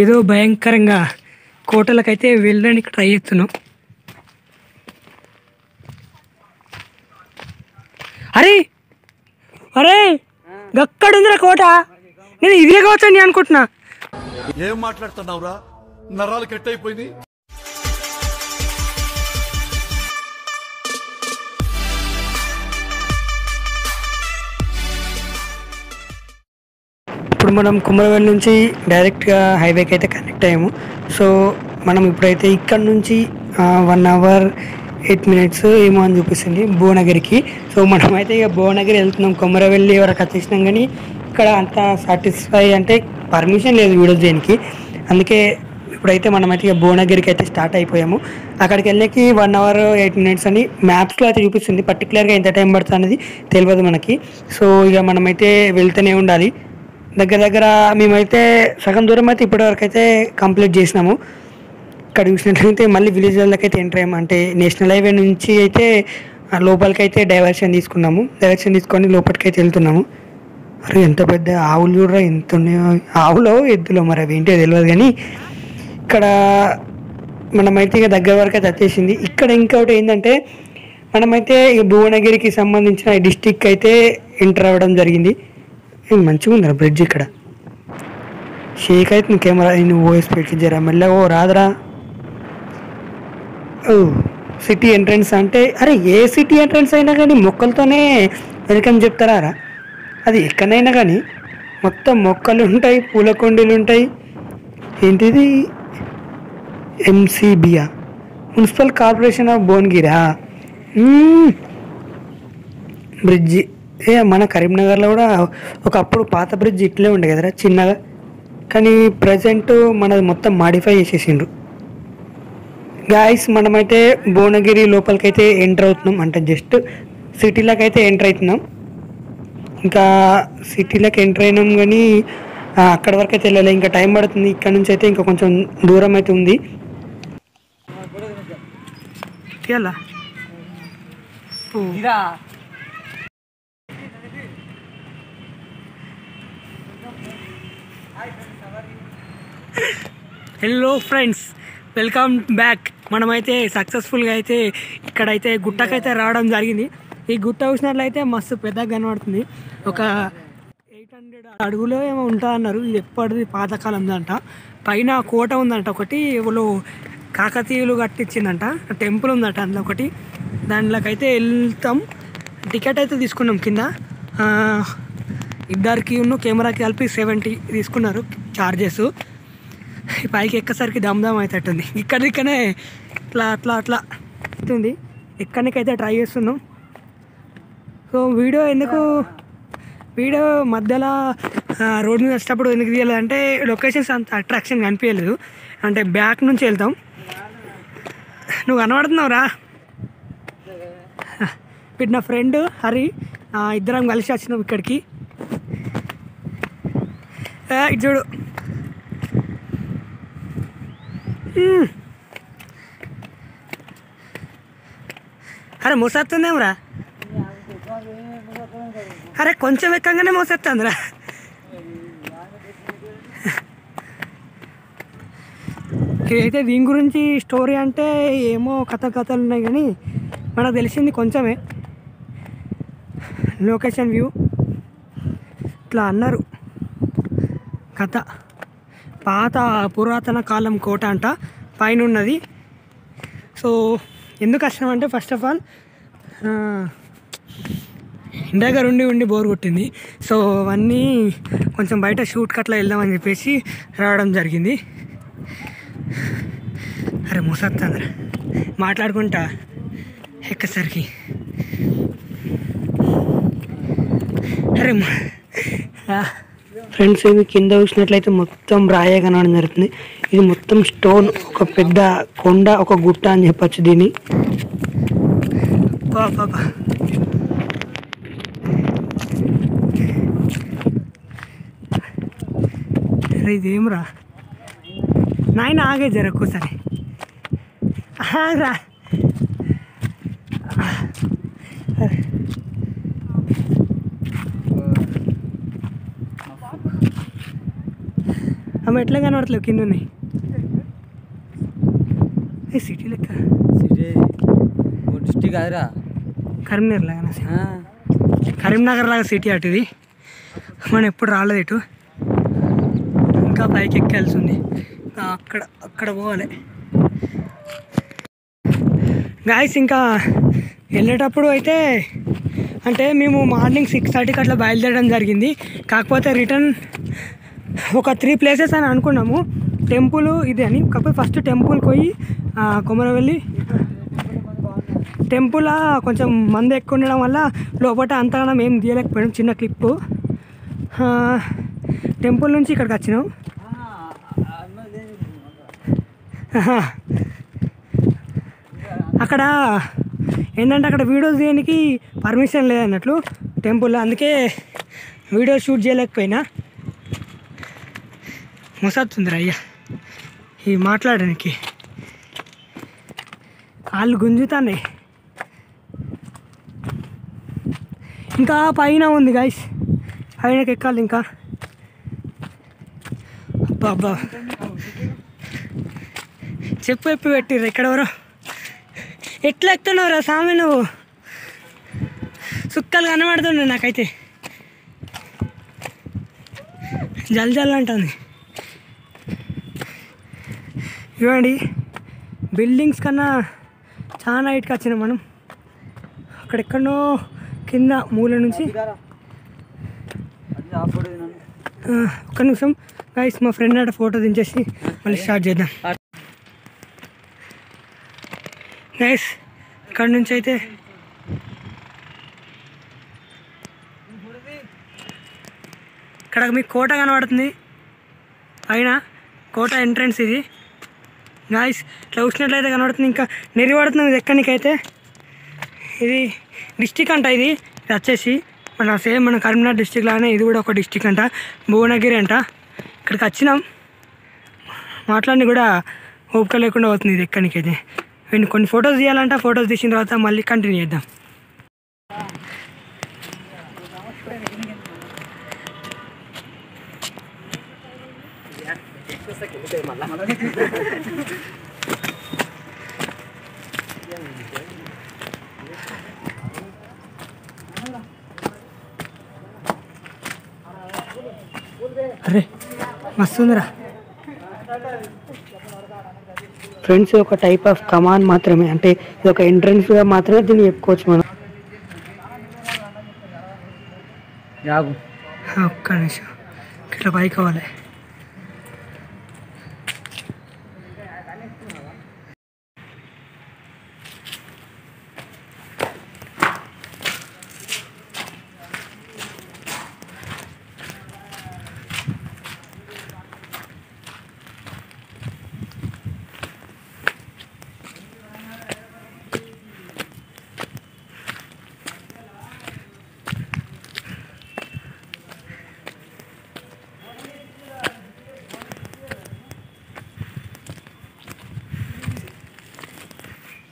ఏదో భయంకరంగా కోటలకైతే వెళ్ళడానికి ట్రై చేస్తున్నాం. అరే అరే గక్కడుందిరా కోట. నేను ఇదే కావచ్చండి అనుకుంటున్నా. ఏం మాట్లాడుతున్నావురా? నరాలు కట్ అయిపోయింది. ఇప్పుడు మనం కుమ్మరవెల్లి నుంచి డైరెక్ట్గా హైవేకి అయితే కనెక్ట్ అయ్యాము. సో మనం ఇప్పుడైతే ఇక్కడ నుంచి 1 hour 8 minutes ఏమో అని చూపిస్తుంది భువనగిరికి. సో మనమైతే ఇక భువనగిరి వెళ్తున్నాం. కుమ్మరవెల్లి వరకు వచ్చేసినాం కానీ ఇక్కడ అంత సాటిస్ఫై అంటే పర్మిషన్ లేదు వీడియో దేనికి. అందుకే ఇప్పుడైతే మనమైతే ఇక భువనగిరికి అయితే స్టార్ట్ అయిపోయాము. అక్కడికి వెళ్ళకి 1 hour 8 minutes అని మ్యాప్స్లో అయితే చూపిస్తుంది. పర్టికులర్గా ఎంత టైం పడుతుంది అనేది తెలియదు మనకి. సో ఇక మనమైతే వెళ్తూనే ఉండాలి. దగ్గర దగ్గర మేమైతే సగం దూరం అయితే ఇప్పటివరకు అయితే కంప్లీట్ చేసినాము. ఇక్కడ చూసినట్లయితే మళ్ళీ విలేజ్ వాళ్ళకి అయితే ఎంటర్ అయ్యాము. అంటే నేషనల్ హైవే నుంచి అయితే లోపలికి అయితే డైవర్షన్ తీసుకున్నాము. డైవర్షన్ తీసుకొని లోపలికి అయితే వెళ్తున్నాము. అరే ఎంత పెద్ద ఆవులు చూడరా, ఎంత ఉన్నాయో. ఆవులో ఎద్దులో మరి అవి ఏంటో తెలియదు కానీ ఇక్కడ మనమైతే ఇక దగ్గర వరకు అయితే వచ్చేసింది. ఇక్కడ ఇంకొకటి ఏంటంటే మనమైతే ఇక భువనగిరికి సంబంధించిన డిస్టిక్ అయితే ఎంటర్ అవ్వడం జరిగింది. మంచిగా ఉందిరా బ్రిడ్జ్. ఇక్కడ షేక్ అయితే నువ్వు కెమెరా నువ్వు ఓఎస్ పెట్టి జరా మెల్లగా రాదురా. ఓ సిటీ ఎంట్రన్స్ అంటే అరే ఏ సిటీ ఎంట్రన్స్ అయినా కానీ మొక్కలతోనే వెల్కమ్ చెప్తారా రా. అది ఎక్కడైనా కానీ మొత్తం మొక్కలు ఉంటాయి, పూల కొండలు ఉంటాయి. ఏంటిది MCBA మున్సిపల్ కార్పొరేషన్ ఆఫ్ భువనగిరా. బ్రిడ్జి మన కరీంనగర్లో కూడా ఒకప్పుడు పాత బ్రిడ్జ్ ఇట్లే ఉండే కదరా చిన్నగా. కానీ ప్రజెంట్ మనది మొత్తం మాడిఫై చేసేసిండ్రు. గాయస్ మనమైతే భువనగిరి లోపలికైతే ఎంటర్ అవుతున్నాం. అంటే జస్ట్ సిటీలోకి అయితే ఎంటర్ అవుతున్నాం. ఇంకా సిటీలోకి ఎంటర్ అయినాం కానీ అక్కడి వరకు అయితే వెళ్ళాలి. ఇంకా టైం పడుతుంది. ఇక్కడ నుంచి అయితే ఇంకా కొంచెం దూరం అయితే ఉంది. ఎలా హలో ఫ్రెండ్స్, వెల్కమ్ బ్యాక్. మనమైతే సక్సెస్ఫుల్గా అయితే ఇక్కడైతే గుట్టకైతే రావడం జరిగింది. ఈ గుట్ట చూసినట్లయితే మస్తు పెద్దగా కనబడుతుంది. ఒక 800 అడుగులో ఏమో ఉంటుంది అన్నారు. ఇది ఎప్పటిది పాతకాలందంట. పైన కోట ఉందంట ఒకటి, వాళ్ళు కాకతీయులు కట్టించిందంట. టెంపుల్ ఉందట అందులో ఒకటి. దాంట్లోకైతే వెళ్తాం. టికెట్ అయితే తీసుకున్నాం. కింద ఇద్దరికి కెమెరాకి కలిపి 70 తీసుకున్నారు ఛార్జెస్. పైకి ఎక్కసరికి దమ్దమ్ అవుతుంది. ఇక్కడికనే ఇట్లా అట్లా అట్లా అవుతుంది. ఎక్కడికైతే ట్రై చేస్తున్నాం. సో వీడియో మధ్యలో రోడ్ మీద వచ్చేటప్పుడు ఎందుకు తీయాలి అంటే లొకేషన్స్ అంత అట్రాక్షన్ కనిపించలేదు. అంటే బ్యాక్ నుంచి వెళ్తాం. నువ్వు కనబడుతున్నావురా. ఇప్పుడు నా ఫ్రెండ్ హరి ఇద్దరం కలిసి వచ్చినాం ఇక్కడికి. ఇటు చూడు. అరే మోసేస్తుందేమరా. అరే కొంచెం ఎక్కగానే మోసేస్తుందిరా. ఇదైతే దీని గురించి స్టోరీ అంటే ఏమో కథలు ఉన్నాయి కానీ మనకు తెలిసింది కొంచెమే. లొకేషన్ వ్యూ ఇట్లా అన్నారు. కథ పాత పురాతన కాలం కోట అంట పైన ఉన్నది. సో ఎందుకు కష్టం అంటే ఫస్ట్ ఆఫ్ ఆల్ దగ్గర ఉండి బోర్ కొట్టింది. సో అవన్నీ కొంచెం బయట షూట్ కట్లా వెళ్దామని చెప్పేసి రావడం జరిగింది. అరే మోసొస్తుందిరా మాట్లాడుకుంటా ఎక్కసరికి. అరే ఫ్రెండ్స్, ఇవి కింద చూసినట్లయితే మొత్తం రాయే కనబడడం జరుగుతుంది. ఇది మొత్తం స్టోన్, ఒక పెద్ద కొండ, ఒక గుట్ట అని చెప్పచ్చు దీన్ని. బాబా అరే ఇదేమరా నాయన ఆగే జరగకోసారి రా. అవి ఎట్లా కనబడట్లేవు కింద ఉన్నాయి సిటీ లెక్క సిటీ డిస్టిక్ కాదురా కరీంనగర్ లాగా కరీంనగర్ లాగా సిటీ అటు ఇది మనం ఎప్పుడు రాలేదు ఇటు ఇంకా పైకి ఎక్కాల్సి ఉంది అక్కడ పోవాలి గాయస్ ఇంకా వెళ్ళేటప్పుడు అయితే అంటే మేము మార్నింగ్ 6:30కి అట్లా బయలుదేరడం జరిగింది కాకపోతే రిటర్న్ ఒక 3 ప్లేసెస్ అని అనుకున్నాము టెంపుల్ ఇది అని కాకపోతే ఫస్ట్ టెంపుల్కి పోయి కొమరవెల్లి టెంపుల్ కొంచెం మంది ఎక్కువ ఉండడం వల్ల లోపల అంతగానం ఏం తీయలేకపోయాం చిన్న క్లిప్పు టెంపుల్ నుంచి ఇక్కడికి వచ్చినాం అక్కడ ఏంటంటే అక్కడ వీడియోస్ తీయడానికి పర్మిషన్ లేదన్నట్లు టెంపుల్ అందుకే వీడియో షూట్ చేయలేకపోయినా మొసత్తుందిరా అయ్యా ఈ మాట్లాడడానికి కాళ్ళు గుంజుతాయి ఇంకా పైన ఉంది గైస్ పైనకి ఎక్కాలి ఇంకా అబ్బా చెప్పు పెట్టిర్రు ఎక్కడెవరో ఎట్లా ఎక్కుతున్నావురా సామె నువ్వు సుక్కలు కనబడుతున్నాయి నాకైతే జల్ అంటుంది ఇవ్వండి బిల్డింగ్స్ కన్నా చాలా హైట్కి వచ్చినాం మనం అక్కడెక్కడో కింద మూల నుంచి ఒక్క నిమిషం గైస్ మా ఫ్రెండ్ అక్కడ ఫోటో దించేసి మళ్ళీ స్టార్ట్ చేద్దాం గైస్ ఇక్కడ నుంచి అయితే ఇక్కడ మీకు కోట కనబడుతుంది పైన కోట ఎంట్రన్స్ ఇది గాయస్ ఇట్లా చూసినట్లయితే కనబడుతుంది ఇంకా నెరిపడుతుంది ఇది ఎక్కడికైతే ఇది డిస్టిక్ అంట ఇది వచ్చేసి మన కరీంనగర్ డిస్టిక్ లాగానే ఇది కూడా ఒక డిస్టిక్ అంట భువనగిరి అంట ఇక్కడికి వచ్చినాం మాట్లాడి కూడా ఓపిక లేకుండా అవుతుంది ఇది ఎక్కడికైతే కొన్ని ఫొటోస్ తీయాలంట ఫొటోస్ తీసిన తర్వాత మళ్ళీ కంటిన్యూ చేద్దాం అరే మస్తుందిరా ఫ్రెండ్స్ ఒక టైప్ ఆఫ్ కమాన్ మాత్రమే అంటే ఇది ఒక ఎంట్రన్స్గా మాత్రమే దీన్ని చెప్పుకోవచ్చు మనం ఒక్క నిమిషం ఇట్లా పైకి అవ్వాలి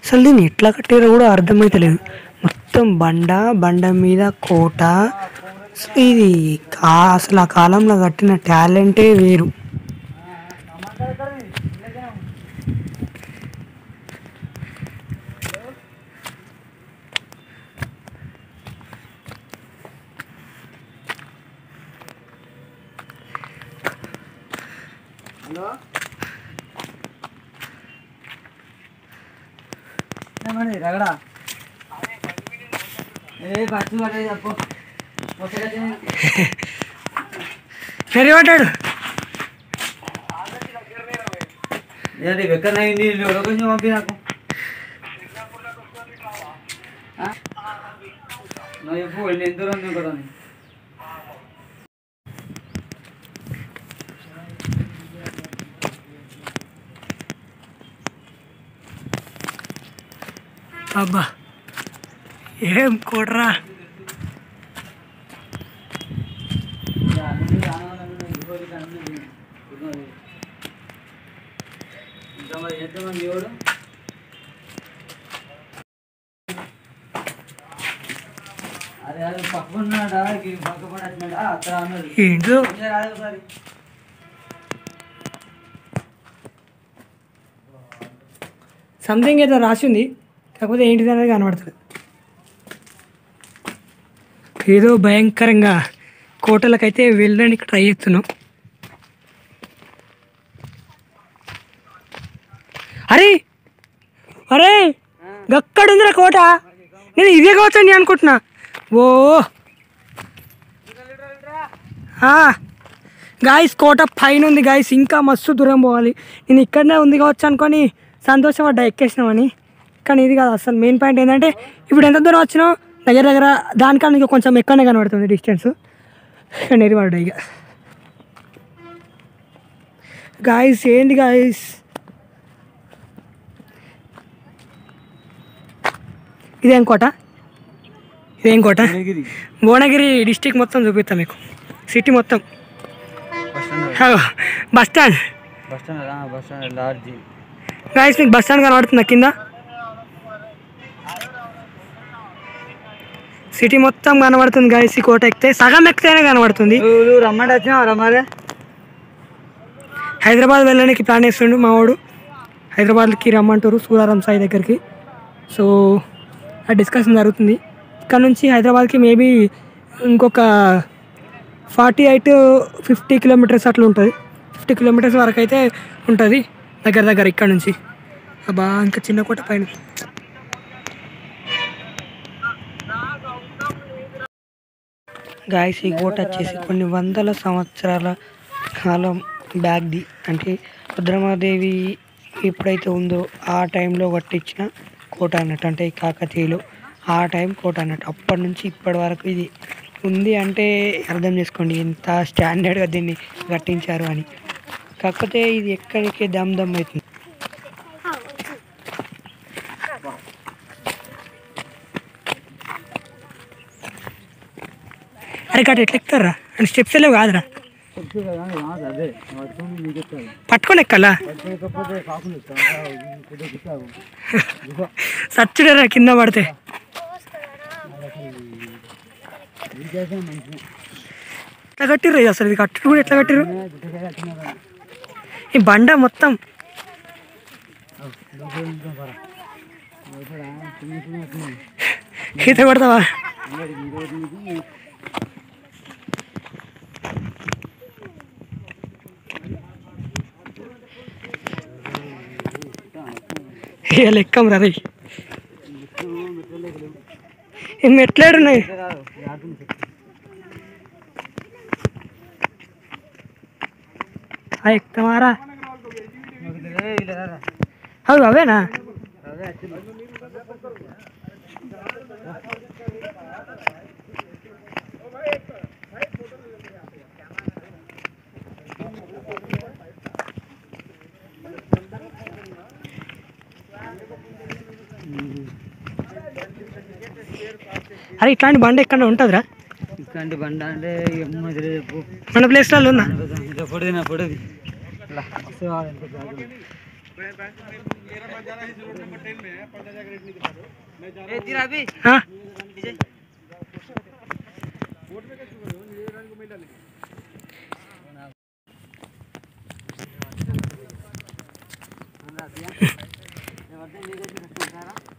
అసలు దీన్ని ఎట్లా కట్టారో కూడా అర్థమైతలేదు మొత్తం బండ మీద కోట ఇది అసలు ఆ కాలంలో కట్టిన టాలెంటే వేరు రగడా సరే పడ్డాడు ఎక్కడ కొంచెం పంపి నాకు నువ్వు వెళ్ళి ఎంత దూరం ఉంది కదా అబ్బా ఏం కోటరా ఎంతమంది ఎవడు అరే అది పక్కకున్నాడా పక్క పడి వచ్చినాడా అక్కడ అన్నది ఏంటో సంథింగ్ ఏదో రాసింది, కాకపోతే ఏంటిది అనేది కనబడుతుంది. ఏదో భయంకరంగా కోటలకైతే వెళ్ళడానికి ట్రై చేస్తున్నాం. అరే అరే గక్కడుందిరా కోట, నేను ఇదే కావచ్చండి అనుకుంటున్నా. ఓ గాయస్ కోట పైన ఉంది గాయస్, ఇంకా మస్తు దూరం పోవాలి. నేను ఇక్కడనే ఉంది కావచ్చు అనుకొని సంతోషపడ్డా ఎక్కేసినామని, కానీ ఇది కాదు అసలు. మెయిన్ పాయింట్ ఏంటంటే ఇప్పుడు ఎంత దూరం వచ్చినావు, దగ్గర దగ్గర దానికన్నా ఇంకా కొంచెం ఎక్కువనే కనబడుతుంది డిస్టెన్స్. నెరివాడు ఇక గాయస్. ఏంది గాయస్ ఇదేం కోట, ఇదేం కోట? భువనగిరి డిస్టిక్ మొత్తం చూపిస్తాం మీకు, సిటీ మొత్తం. బస్ స్టాండ్ గాయస్, మీకు బస్ స్టాండ్ కనబడుతుందా కింద? సిటీ మొత్తం కనబడుతుంది గాయస్. ఈ కోట ఎక్కితే సగం ఎక్కితేనే కనబడుతుంది. రమ్మంటే వచ్చినా రమ్మారే. హైదరాబాద్ వెళ్ళడానికి ప్లాన్ వేస్తుండు మా వాడు, హైదరాబాద్కి రమ్మంటారు సూరారం సాయి దగ్గరికి. సో ఆ డిస్కషన్ జరుగుతుంది. ఇక్కడ నుంచి హైదరాబాద్కి మేబీ ఇంకొక 48-50 కిలోమీటర్స్ అట్లా ఉంటుంది. 50 కిలోమీటర్స్ వరకు అయితే ఉంటుంది దగ్గర దగ్గర ఇక్కడ నుంచి. అబ్బా ఇంకా చిన్న కోట పైన. గాయస్ ఈ కోట వచ్చేసి కొన్ని వందల సంవత్సరాల కాలం బ్యాక్ది. అంటే రుద్రమాదేవి ఎప్పుడైతే ఉందో ఆ టైంలో కట్టించిన కోట అన్నట్టు. అంటే ఈ కాకతీయులు ఆ టైం కోట అన్నట్టు. అప్పటి నుంచి ఇప్పటి వరకు ఇది ఉంది అంటే అర్థం చేసుకోండి ఎంత స్టాండర్డ్గా దీన్ని కట్టించారు అని. కాకపోతే ఇది ఎక్కడికే దమ్ దమ్ అవుతుంది. అరే కట్ట ఎట్లా ఎక్కుతారా అంటే స్టెప్స్ వెళ్ళేవి కాదురా, పట్టుకొని ఎక్కాలా? సచ్చుడరా కింద పడితే. ఎట్లా కట్టిర్రు ఇది అసలు? ఇది కట్టు కూడా ఎట్లా కట్టిర్రు? ఈ బండ మొత్తం ఈత కొడతావా? లెక్కం రా రే, మెట్లేడున్నాయి. ఎక్కుతామారా? అవి అవేనా? అరే ఇట్లాంటి బండ ఎక్కడ ఉంటుందిరా? ఇట్లాంటి బండ అంటే మన ప్లేస్లలో ఉందా? పొడిది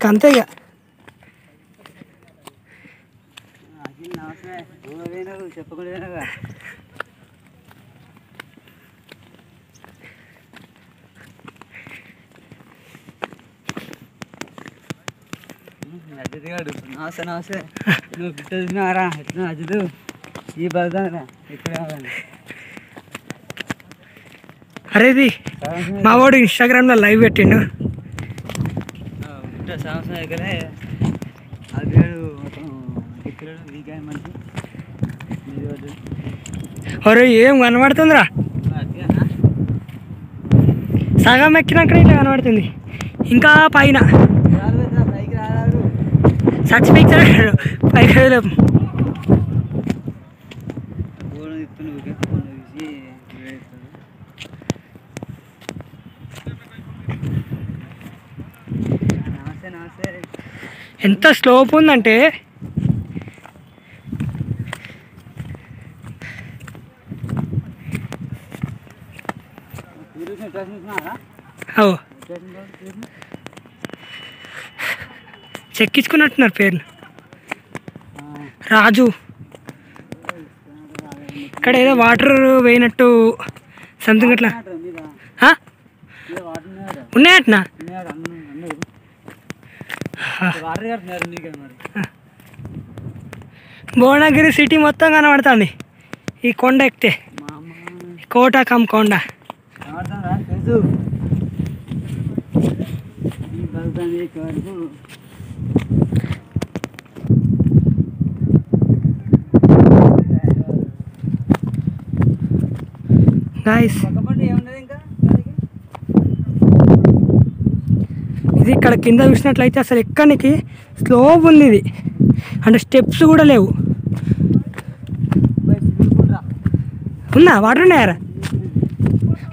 అంతే ఇక. చెప్పకుండా అజ్జదిగాడు నాసే నాసే నువ్వు గిట్టదినారా ఎట్లా అజ్జదు ఈ బలదారా ఇక్కడ అరేది మా వాడు ఇన్స్టాగ్రామ్లో లైవ్ పెట్టిండు. సంవత్సరం దగ్గరే అదిగాడు ఎక్కడాడు వీకాయ మంచి అరే ఏం కనబడుతుందిరా? సగం ఎక్కినాక ఇట్లా కనబడుతుంది. ఇంకా పైన చచ్చిపోయిస్తాడు పైకి వెళ్ళాం. ఎంత స్లోప్ ఉందంటే చెక్కించుకున్నట్టున్నారు పేర్లు. రాజు ఇక్కడ ఏదో వాటర్ వేయినట్టు సంథింగ్ అట్లా ఉన్నాయట్నా. భువనగిరి సిటీ మొత్తం కనబడుతుంది ఈ కొండ ఎక్కితే. కోటకం కొండ. గాయస్ ఇది ఇక్కడ కింద చూసినట్లయితే అసలు ఎక్కడికి స్లోప్ ఉంది ఇది, అంటే స్టెప్స్ కూడా లేవు. ఉందా వాటర్ ఉన్నాయారా?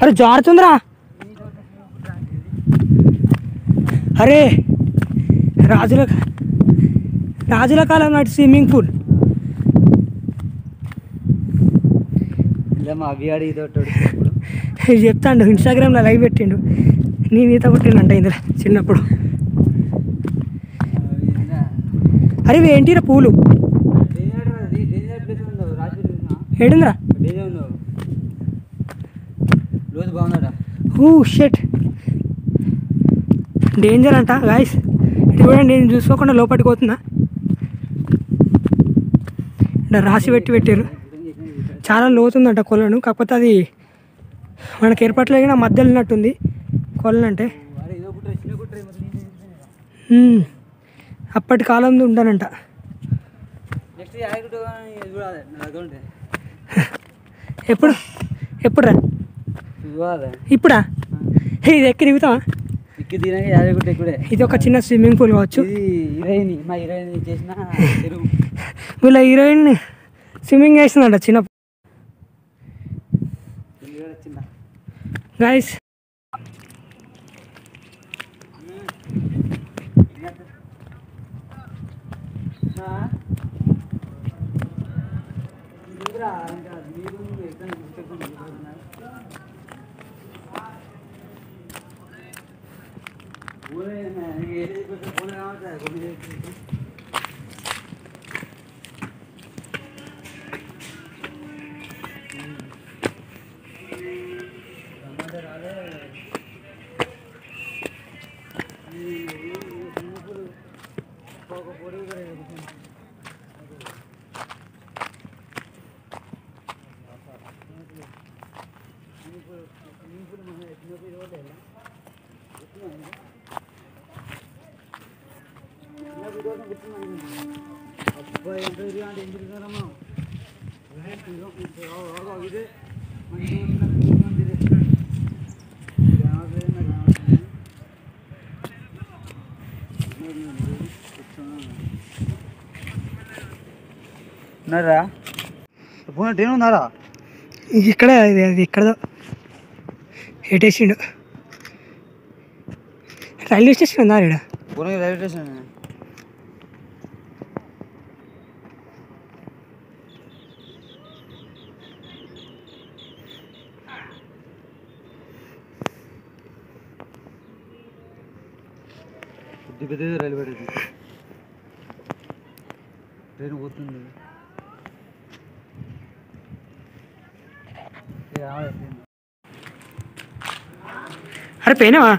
అరే జారుతుందిరా. అరే రాజుల కాలం నాటి స్విమ్మింగ్ పూల్. చెప్తాండు ఇన్స్టాగ్రామ్లో లైవ్ పెట్టిండు. నేను ఈత కొట్టిండంట ఇందులో చిన్నప్పుడు. అరే ఇవి ఏంటిరా పూలు? ఏడిందిరా? ఓ షెట్, డేంజర్ అంట గాయస్. ఇది కూడా నేను చూసుకోకుండా లోపలికి పోతున్నా. ఇక్కడ రాసి పెట్టారు. చాలా లోతుందంట కొలను, కాకపోతే అది మనకి ఏర్పాట్లేగిన మధ్యలో ఉన్నట్టుంది కొలను అంటే. అప్పటి కాలంలో ఉంటానంట. ఎప్పుడురా? ఇప్పుడా? ఇది ఎక్కి దిగుతావా? ఇది ఒక చిన్న స్విమ్మింగ్ పూల్ కావచ్చు. వీళ్ళ హీరోయిన్ స్విమ్మింగ్ వేస్తుందంట చిన్న. గైస్ ఉన్నారా? ఇక్కడ అది ఎక్కడదో ఎటేసిండు. రైల్వే స్టేషన్ ఉందా ఇక్కడ? Railway station. Railway station train పోతుంది. అరే పోయినావా?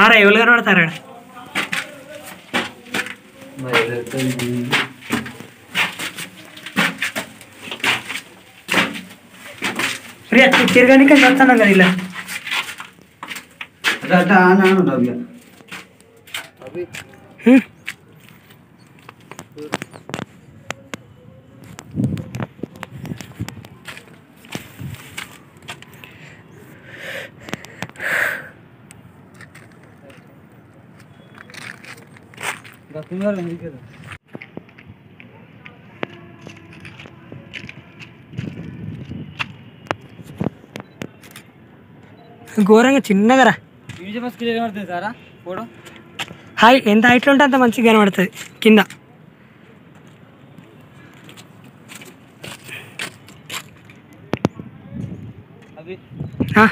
ఆరా ఎవరు కనబడతారా? తిరగడానికి వస్తాను కదా ఇలా. ఘోరంగా చిన్నగరా. హాయ్ ఎంత హైట్లో ఉంటే అంత మంచిగా కనబడుతుంది కింద. అది ఆ?